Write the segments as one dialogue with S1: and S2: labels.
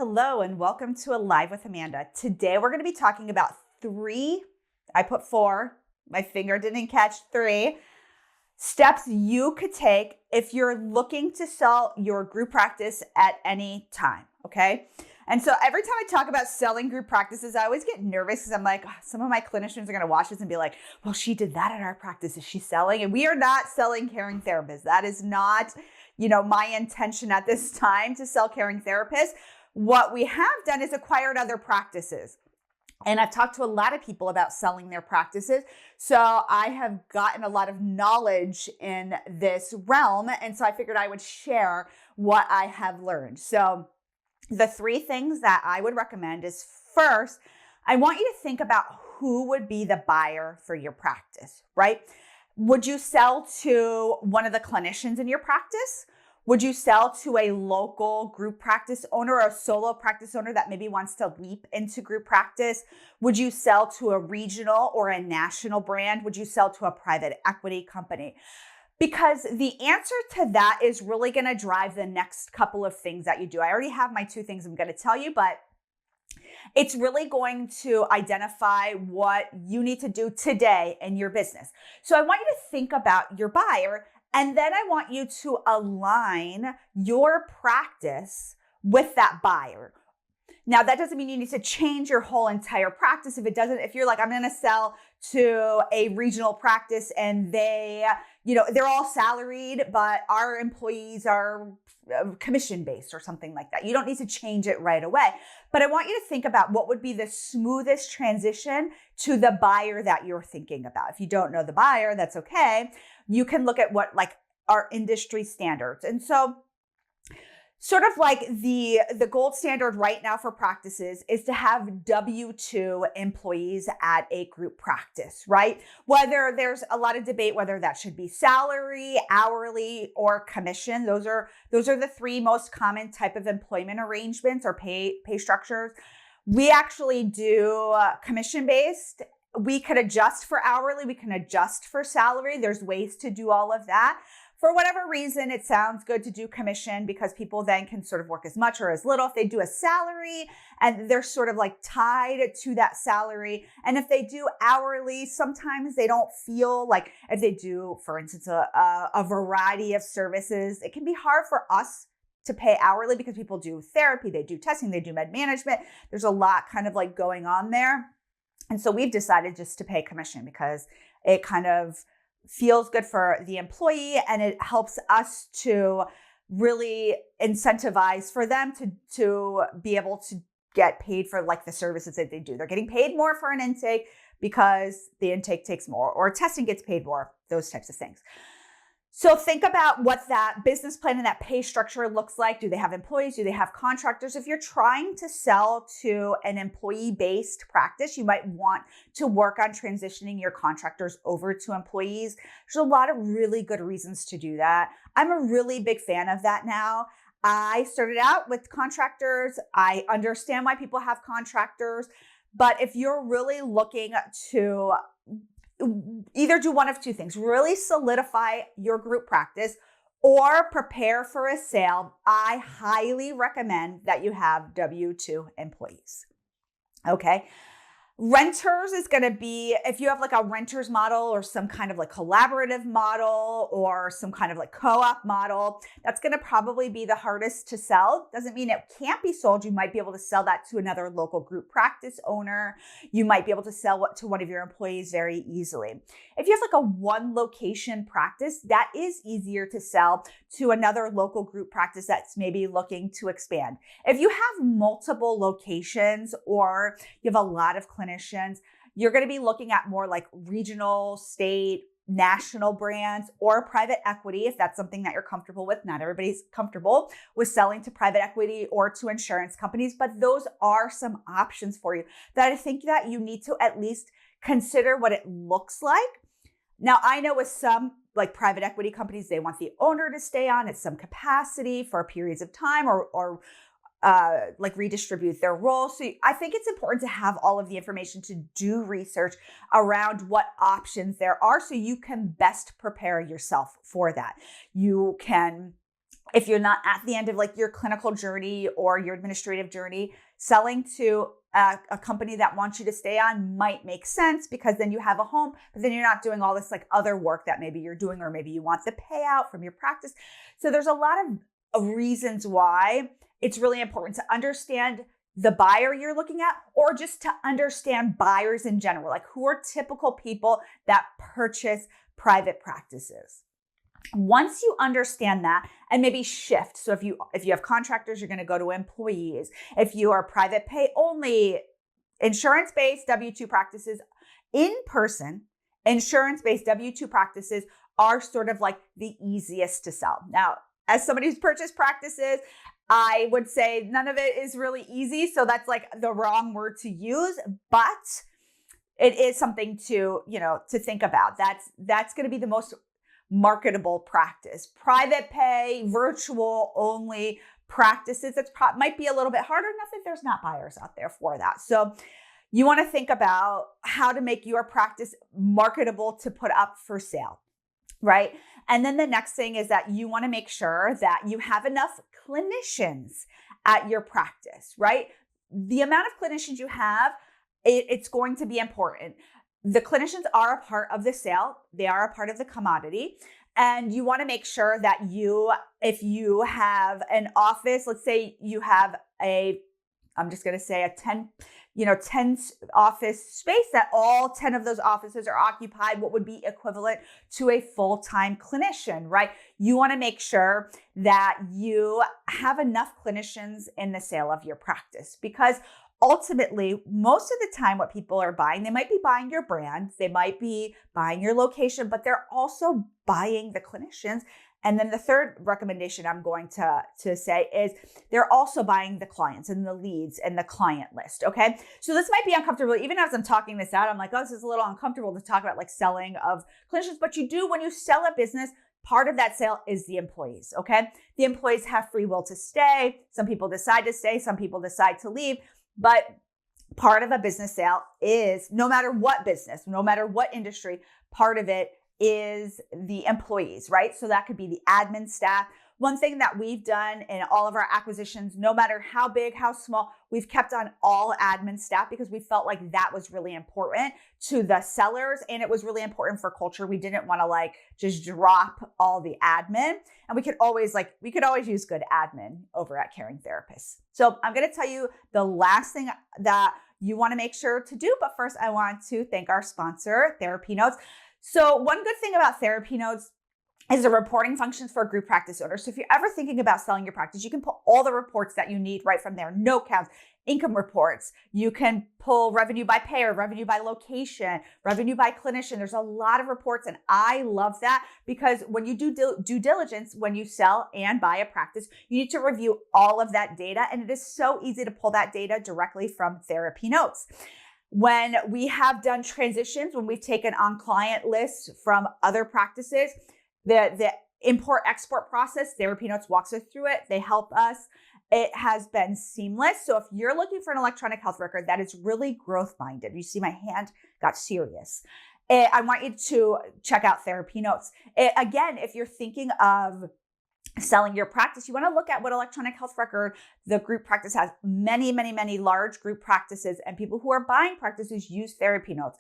S1: Hello and welcome to Alive with Amanda. Today we're going to be talking about I put four, my finger didn't catch three, steps you could take if you're looking to sell your group practice at any time, okay? And so every time I talk about selling group practices, I always get nervous because I'm like, oh, some of my clinicians are going to watch this and be like, well, she did that at our practice. Is she selling? And we are not selling caring therapists. That is not, my intention at this time to sell caring therapists. What we have done is acquired other practices. And I've talked to a lot of people about selling their practices. So I have gotten a lot of knowledge in this realm. And so I figured I would share what I have learned. So the three things that I would recommend is, first, I want you to think about who would be the buyer for your practice, right? Would you sell to one of the clinicians in your practice? Would you sell to a local group practice owner or a solo practice owner that maybe wants to leap into group practice? Would you sell to a regional or a national brand? Would you sell to a private equity company? Because the answer to that is really going to drive the next couple of things that you do. I already have my two things I'm going to tell you, but it's really going to identify what you need to do today in your business. So I want you to think about your buyer, and then I want you to align your practice with that buyer. Now, that doesn't mean you need to change your whole entire practice. If you're like, I'm going to sell to a regional practice and they're all salaried, but our employees are commission-based or something like that. You don't need to change it right away. But I want you to think about what would be the smoothest transition to the buyer that you're thinking about. If you don't know the buyer, that's okay. You can look at what our industry standards. And so sort of like the gold standard right now for practices is to have W-2 employees at a group practice, right? Whether there's a lot of debate whether that should be salary, hourly, or commission. Those are the three most common type of employment arrangements or pay structures. We actually do commission-based. We could adjust for hourly. We can adjust for salary. There's ways to do all of that. For whatever reason, it sounds good to do commission because people then can sort of work as much or as little. If they do a salary and they're sort of tied to that salary. And if they do hourly, sometimes they don't feel like, if they do, for instance, a variety of services, it can be hard for us to pay hourly because people do therapy, they do testing, they do med management. There's a lot kind of going on there. And so we've decided just to pay commission because it kind of feels good for the employee and it helps us to really incentivize for them to be able to get paid for the services that they do. They're getting paid more for an intake because the intake takes more, or testing gets paid more, those types of things. So think about what that business plan and that pay structure looks like. Do they have employees? Do they have contractors? If you're trying to sell to an employee-based practice, you might want to work on transitioning your contractors over to employees. There's a lot of really good reasons to do that. I'm a really big fan of that now. I started out with contractors. I understand why people have contractors, but if you're really looking to either do one of two things, really solidify your group practice or prepare for a sale, I highly recommend that you have W-2 employees. Okay. Renters is going to be, if you have a renters model or some kind of collaborative model or some kind of co-op model, that's going to probably be the hardest to sell. Doesn't mean it can't be sold. You might be able to sell that to another local group practice owner. You might be able to sell it to one of your employees very easily. If you have a one location practice, that is easier to sell to another local group practice that's maybe looking to expand. If you have multiple locations or you have a lot of clinicians, you're going to be looking at more regional, state, national brands or private equity, if that's something that you're comfortable with. Not everybody's comfortable with selling to private equity or to insurance companies, but those are some options for you that I think that you need to at least consider what it looks like. Now, I know with some private equity companies, they want the owner to stay on at some capacity for periods of time or redistribute their role. So I think it's important to have all of the information to do research around what options there are so you can best prepare yourself for that. You can if you're not at the end of like your clinical journey or your administrative journey, selling to a company that wants you to stay on might make sense because then you have a home, but then you're not doing all this like other work that maybe you're doing, or maybe you want the payout from your practice. So there's a lot of reasons why it's really important to understand the buyer you're looking at, or just to understand buyers in general, like who are typical people that purchase private practices. Once you understand that, and maybe shift. So if you have contractors, you're going to go to employees. If you are private pay only, insurance-based W-2 practices, in person, insurance-based W-2 practices are sort of like the easiest to sell. Now, as somebody who's purchased practices, I would say none of it is really easy. So that's like the wrong word to use, but it is something to, to think about. That's going to be the most marketable practice. Private pay, virtual only practices, might be a little bit harder. Not that there's not buyers out there for that. So you want to think about how to make your practice marketable to put up for sale, right? And then the next thing is that you want to make sure that you have enough clinicians at your practice, right? The amount of clinicians you have, it's going to be important. The clinicians are a part of the sale. They are a part of the commodity. And you want to make sure that if you have an office, let's say you have I'm just going to say a 10 office space, that all 10 of those offices are occupied, what would be equivalent to a full-time clinician, right? You want to make sure that you have enough clinicians in the sale of your practice, because ultimately, most of the time what people are buying, they might be buying your brand, they might be buying your location, but they're also buying the clinicians. And then the third recommendation I'm going to say is they're also buying the clients and the leads and the client list, okay? So this might be uncomfortable. Even as I'm talking this out, I'm like, oh, this is a little uncomfortable to talk about like selling of clinicians, but you do, when you sell a business, part of that sale is the employees, okay? The employees have free will to stay. Some people decide to stay, some people decide to leave. But part of a business sale is, no matter what business, no matter what industry, part of it is the employees, right? So that could be the admin staff. One thing that we've done in all of our acquisitions, no matter how big, how small, we've kept on all admin staff because we felt like that was really important to the sellers, and it was really important for culture. We didn't want to like just drop all the admin, and we could always use good admin over at Caring Therapists. So I'm going to tell you the last thing that you want to make sure to do, but first I want to thank our sponsor, TherapyNotes. So one good thing about TherapyNotes is the reporting functions for group practice owners. So if you're ever thinking about selling your practice, you can pull all the reports that you need right from there. Note counts, income reports. You can pull revenue by payer, revenue by location, revenue by clinician. There's a lot of reports, and I love that because when you do due diligence, when you sell and buy a practice, you need to review all of that data, and it is so easy to pull that data directly from TherapyNotes. When we have done transitions, when we've taken on client lists from other practices, the import-export process, TherapyNotes walks us through it. They help us. It has been seamless. So if you're looking for an electronic health record that is really growth-minded, you see my hand got serious, I want you to check out TherapyNotes. Again, if you're thinking of selling your practice, you want to look at what electronic health record the group practice has. Many, many, many large group practices and people who are buying practices use TherapyNotes.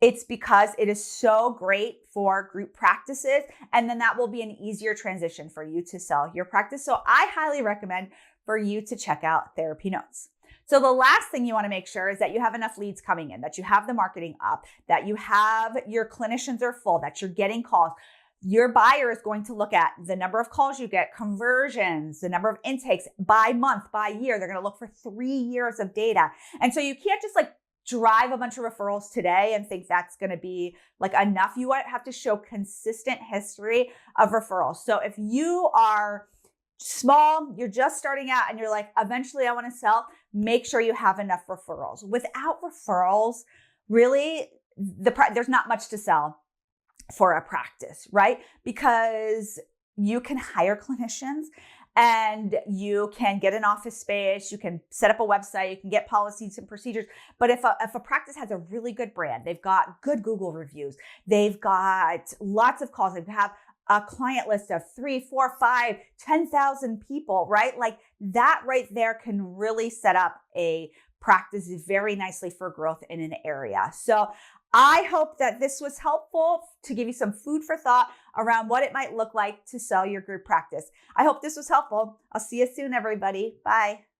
S1: It's because it is so great for group practices, and then that will be an easier transition for you to sell your practice. So I highly recommend for you to check out TherapyNotes. So the last thing you want to make sure is that you have enough leads coming in, that you have the marketing up, that you have your clinicians are full, that you're getting calls. Your buyer is going to look at the number of calls you get, conversions, the number of intakes by month, by year. They're going to look for 3 years of data. And so you can't just like drive a bunch of referrals today and think that's going to be like enough. You have to show consistent history of referrals. So if you are small, you're just starting out and you're like, eventually I want to sell, make sure you have enough referrals. Without referrals, really, there's not much to sell for a practice, right? Because you can hire clinicians and you can get an office space, you can set up a website, you can get policies and procedures. But if a practice has a really good brand, they've got good Google reviews, they've got lots of calls, they have a client list of 3, 4, 5, 10,000 people, right? Like that right there can really set up a practice very nicely for growth in an area. So I hope that this was helpful to give you some food for thought around what it might look like to sell your group practice. I hope this was helpful. I'll see you soon, everybody. Bye.